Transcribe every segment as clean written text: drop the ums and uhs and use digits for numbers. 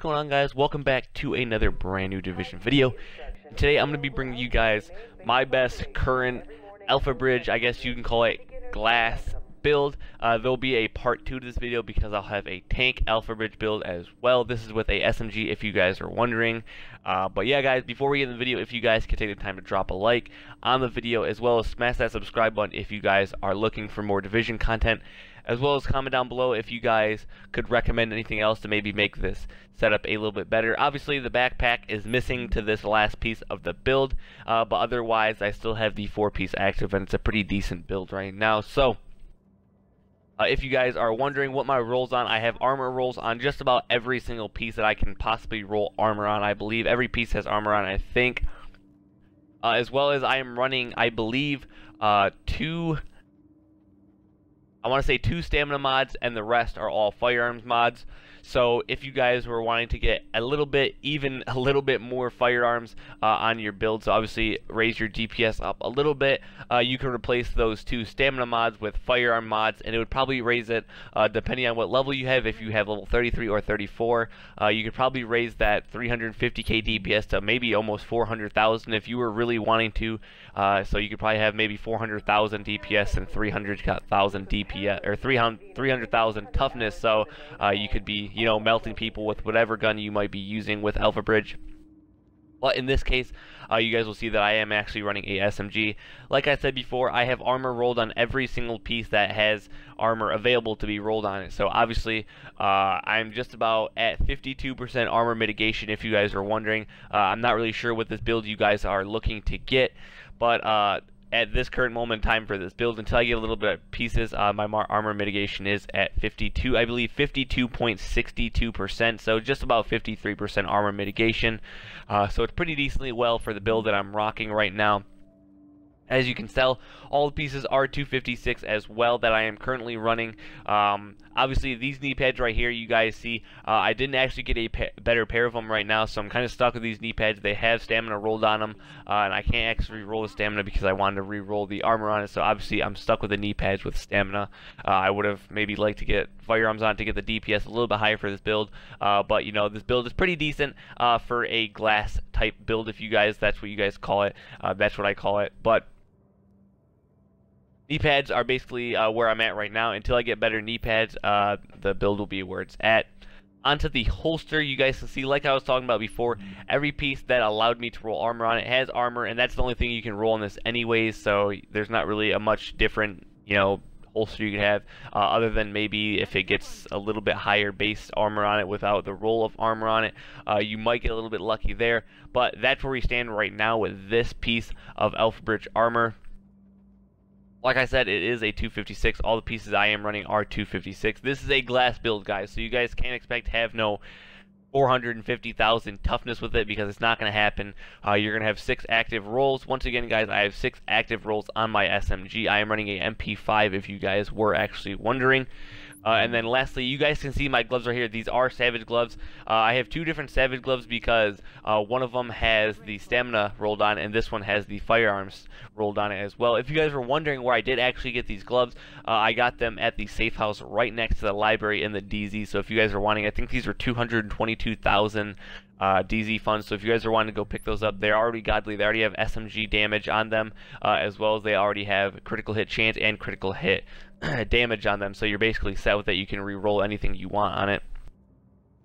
going on, guys? Welcome back to another brand new Division video. Today I'm going to be bringing you guys my best current Alphabridge, I guess you can call it, glass build. There'll be a part 2 to this video because I'll have a tank Alphabridge build as well. This is with a SMG if you guys are wondering. But yeah, guys, before we get into the video, if you guys could take the time to drop a like on the video, as well as smash that subscribe button if you guys are looking for more Division content, as well as comment down below if you guys could recommend anything else to maybe make this setup a little bit better. Obviously, the backpack is missing to this last piece of the build, but otherwise, I still have the 4-piece active, and it's a pretty decent build right now. So, if you guys are wondering what my rolls on, I have armor rolls on just about every single piece that I can possibly roll armor on. I believe every piece has armor on, I think. As well as I am running, I believe, two stamina mods, and the rest are all firearms mods. So if you guys were wanting to get a little bit more firearms on your build, so obviously raise your DPS up a little bit, you can replace those 2 stamina mods with firearm mods, and it would probably raise it, depending on what level you have. If you have level 33 or 34, you could probably raise that 350K DPS to maybe almost 400,000 if you were really wanting to. So you could probably have maybe 400,000 DPS and 300,000 DPS, or 300,000 toughness. So you could be, melting people with whatever gun you might be using with Alphabridge. But in this case, you guys will see that I am actually running a SMG. Like I said before, I have armor rolled on every single piece that has armor available to be rolled on it. So obviously, I'm just about at 52% armor mitigation, if you guys are wondering. I'm not really sure what this build you guys are looking to get, but at this current moment in time for this build, until I get a little bit of pieces, my armor mitigation is at 52, I believe 52.62%, so just about 53% armor mitigation. So it's pretty decently well for the build that I'm rocking right now. As you can tell, all the pieces are 256 as well that I am currently running. Obviously, these knee pads right here, you guys see, I didn't actually get a better pair of them right now, so I'm kind of stuck with these knee pads. They have stamina rolled on them, and I can't actually roll the stamina because I wanted to re-roll the armor on it, so obviously I'm stuck with the knee pads with stamina. I would have maybe liked to get firearms on to get the DPS a little bit higher for this build, but this build is pretty decent for a glass type build, if you guys, that's what you guys call it. That's what I call it. But knee pads are basically where I'm at right now. Until I get better knee pads, the build will be where it's at. Onto the holster, you guys can see, like I was talking about before, every piece that allowed me to roll armor on it has armor, and that's the only thing you can roll on this anyways, so there's not really a much different, holster you can have, other than maybe if it gets a little bit higher base armor on it without the roll of armor on it, you might get a little bit lucky there. But that's where we stand right now with this piece of Alphabridge armor. Like I said, it is a 256. All the pieces I am running are 256. This is a glass build, guys, so you guys can't expect to have no 450,000 toughness with it, because it's not going to happen. You're going to have 6 active rolls. Once again, guys, I have 6 active rolls on my SMG. I am running a MP5, if you guys were actually wondering. And then lastly, you guys can see my gloves right here. These are Savage gloves. I have 2 different Savage gloves because one of them has the stamina rolled on, and this one has the firearms rolled on it as well. If you guys were wondering where I did actually get these gloves, I got them at the safe house right next to the library in the DZ. So if you guys are wanting, I think these were 222,000 DZ funds, so if you guys are wanting to go pick those up, they're already godly. They already have SMG damage on them, as well as they already have critical hit chance and critical hit damage on them, so you're basically set with it. You can re-roll anything you want on it.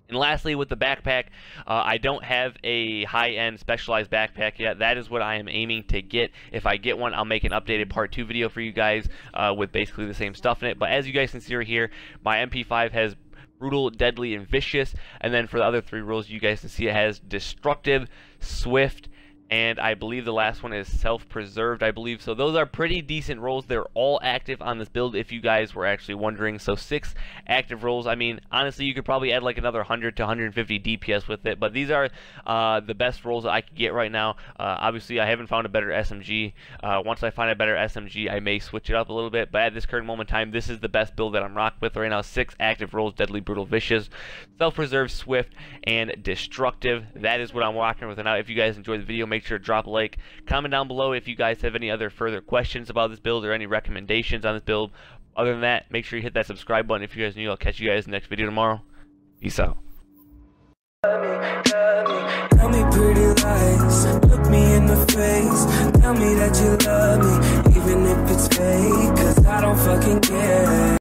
And lastly, with the backpack, I don't have a high-end specialized backpack yet. That is what I am aiming to get. If I get one, I'll make an updated part 2 video for you guys with basically the same stuff in it. But as you guys can see right here, my MP5 has brutal, deadly, and vicious, and then for the other 3 rolls, you guys can see it has destructive, swift, and I believe the last one is self-preserved, I believe. So those are pretty decent rolls. They're all active on this build, if you guys were actually wondering. So 6 active rolls. I mean, honestly, you could probably add like another 100 to 150 DPS with it, but these are the best rolls that I could get right now. Obviously, I haven't found a better SMG. Once I find a better SMG, I may switch it up a little bit, but at this current moment in time, this is the best build that I'm rocking with right now. 6 active rolls: deadly, brutal, vicious, self-preserved, swift, and destructive. That is what I'm rocking with now. If you guys enjoyed the video, make sure to drop a like. Comment down below if you guys have any other further questions about this build or any recommendations on this build. Other than that, make sure you hit that subscribe button if you guys are new. I'll catch you guys in the next video tomorrow. Peace out. face. Tell me that you love me, even if it's fake, 'cause I don't fucking care.